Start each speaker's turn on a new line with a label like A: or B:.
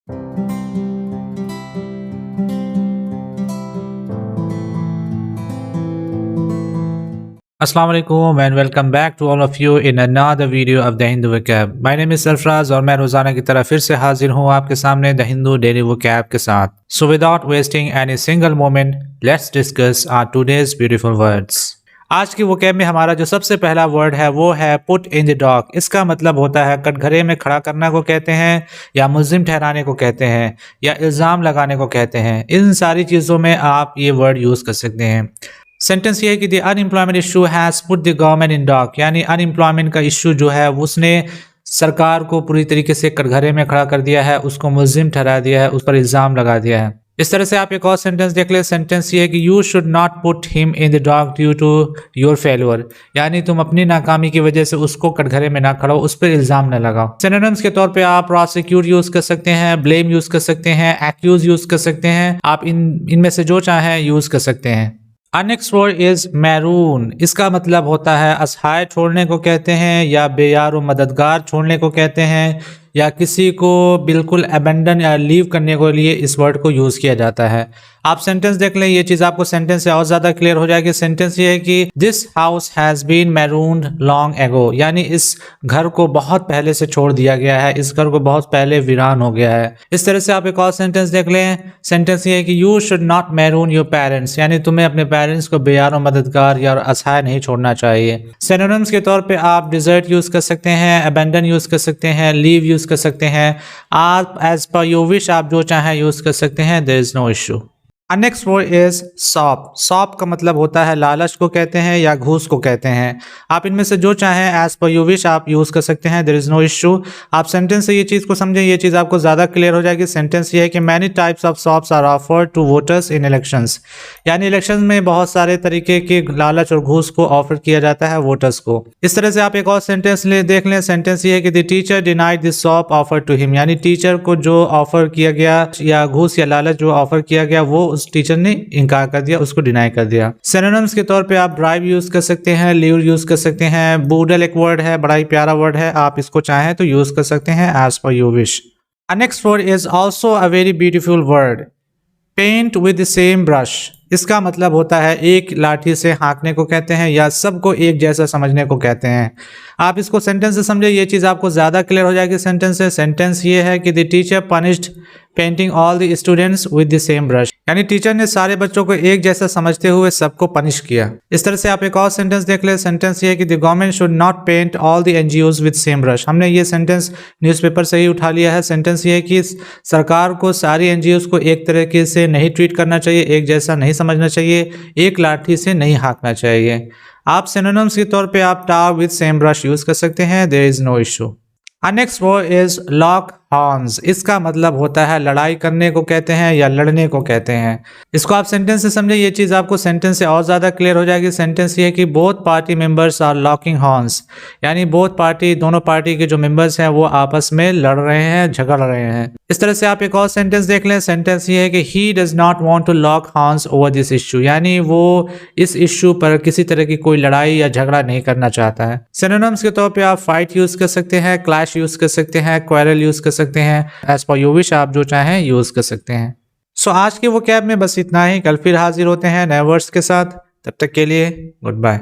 A: अस्सलाम वालेकुम and welcome back to all of you in another video of the Hindu vocab. My name is Sarfaraz और मैं रोजाना की तरह फिर से हाजिर हूँ आपके सामने द हिंदू डेली वोकैब के साथ। So without wasting any single moment let's discuss our today's beautiful words. आज की वोकैब में हमारा जो सबसे पहला वर्ड है वो है पुट इन द डॉक। इसका मतलब होता है कटघरे में खड़ा करना को कहते हैं, या मुल्जिम ठहराने को कहते हैं, या इल्ज़ाम लगाने को कहते हैं। इन सारी चीज़ों में आप ये वर्ड यूज़ कर सकते हैं। सेंटेंस ये है कि the unemployment issue has put the government in dock, यानी अनएम्प्लॉयमेंट का इशू जो है उसने सरकार को पूरी तरीके से कटघरे में खड़ा कर दिया है, उसको मुल्जिम ठहरा दिया है, उस पर इल्ज़ाम लगा दिया है। इस तरह से आप एक और सेंटेंस देख ले। सेंटेंस ये है कि you should not put him in the dock due to your failure, यानी तुम अपनी नाकामी की वजह से उसको कटघरे में ना खड़ो, उस पर इल्ज़ाम न लगाओ। सिनोनिम्स के तौर पे आप प्रोसिक्यूट यूज़ कर सकते हैं, ब्लेम यूज़ कर सकते हैं, एक्यूज यूज़ कर सकते हैं। आप इनमें से जो चाहें यूज़ कर सकते हैं। Next word is maroon. इसका मतलब होता है असहाय छोड़ने को कहते हैं, या बेयार व मददगार छोड़ने को कहते हैं, या किसी को बिल्कुल अबेंडन या लीव करने के लिए इस वर्ड को यूज़ किया जाता है। आप सेंटेंस देख लें, ये चीज़ आपको सेंटेंस से और ज़्यादा क्लियर हो जाएगी। सेंटेंस ये है कि this house has been marooned long ago, यानी इस घर को बहुत पहले से छोड़ दिया गया है, इस घर को बहुत पहले वीरान हो गया है। इस तरह से आप एक और सेंटेंस देख लें। सेंटेंस ये है कि you should not maroon your parents, यानी तुम्हें अपने पेरेंट्स को बेयार मददगार या असहाय नहीं छोड़ना चाहिए। सिनोनिम्स के तौर पे आप डिजर्ट यूज़ कर सकते हैं, अबेंडन यूज़ कर सकते हैं, लीव यूज़ कर सकते हैं। आप एज पर योर विश आप जो चाहें यूज़ कर सकते हैं, there is no issue. Next word is sop. Sop का मतलब होता है लालच को कहते हैं, या घूस को कहते हैं। आप इनमें से जो चाहें एज पर यू विश आप यूज़ कर सकते हैं, देयर इज़ नो इशू। आप सेंटेंस से ये चीज़ को समझें, ये चीज़ आपको ज़्यादा क्लियर हो जाएगी। सेंटेंस ये है कि many types of sops are offered to voters in elections, यानी इलेक्शन में बहुत सारे तरीके के लालच और घूस को ऑफर किया जाता है वोटर्स को। इस तरह से आप एक और सेंटेंस देख लें। सेंटेंस ये है कि the teacher denied this sop offer to him, यानी टीचर को जो ऑफर किया गया या घूस या लालच जो ऑफर किया गया वो उस टीचर ने इनकार कर दिया, उसको डिनाई कर दिया। सिनोनिम्स के तौर पे आप ब्राइब यूज कर सकते हैं, लीव यूज कर सकते हैं। बूडल एक वर्ड है, बड़ा ही प्यारा वर्ड है, आप इसको चाहें तो यूज कर सकते हैं as per your wish. Next word is also a very beautiful word, paint with the same brush. इसका मतलब होता है एक लाठी से हाँकने को कहते हैं, या सबको एक जैसा समझने को कहते हैं। आप इसको सेंटेंस से समझे, ये चीज़ आपको ज़्यादा क्लियर हो जाएगी सेंटेंस से। सेंटेंस ये है कि the teacher punished painting all the students with the same brush, यानी टीचर ने सारे बच्चों को एक जैसा समझते हुए सबको पनिश किया। इस तरह से आप एक और सेंटेंस देख ले। सेंटेंस ये है कि the government should not paint all the NGOs with same brush. हमने ये सेंटेंस न्यूज़पेपर से ही उठा लिया है। सेंटेंस ये है कि सरकार को सारी एनजीओज को एक तरीके से नहीं ट्रीट करना चाहिए, एक जैसा नहीं समझना चाहिए, एक लाठी से नहीं हाँकना चाहिए। आप सिनोनिम्स के तौर पे आप tar with same brush use कर सकते हैं, there is no issue. Next word is lock horns. इसका मतलब होता है लड़ाई करने को कहते हैं, या लड़ने को कहते हैं। इसको आप सेंटेंस से समझे, ये चीज़ आपको सेंटेंस से और ज़्यादा क्लियर हो जाएगी। सेंटेंस ये है कि both party members are locking horns, यानी बोथ पार्टी, दोनों पार्टी के जो मेंबर्स हैं वो आपस में लड़ रहे हैं, झगड़ रहे हैं। इस तरह से आप एक और सेंटेंस देख लें। सेंटेंस ये है कि he does not want to lock horns over this issue, यानी वो इस इशू पर किसी तरह की कोई लड़ाई या झगड़ा नहीं करना चाहता है। सिनोनिम्स के तौर पे आप फाइट यूज कर सकते हैं, क्लैश यूज कर सकते हैं, क्वेरल यूज कर सकते हैं, एज पर योर विश आप जो चाहें यूज कर सकते हैं। सो आज के वो कैब में बस इतना ही। कल फिर हाजिर होते हैं नए वर्ड्स के साथ, तब तक के लिए गुड बाय।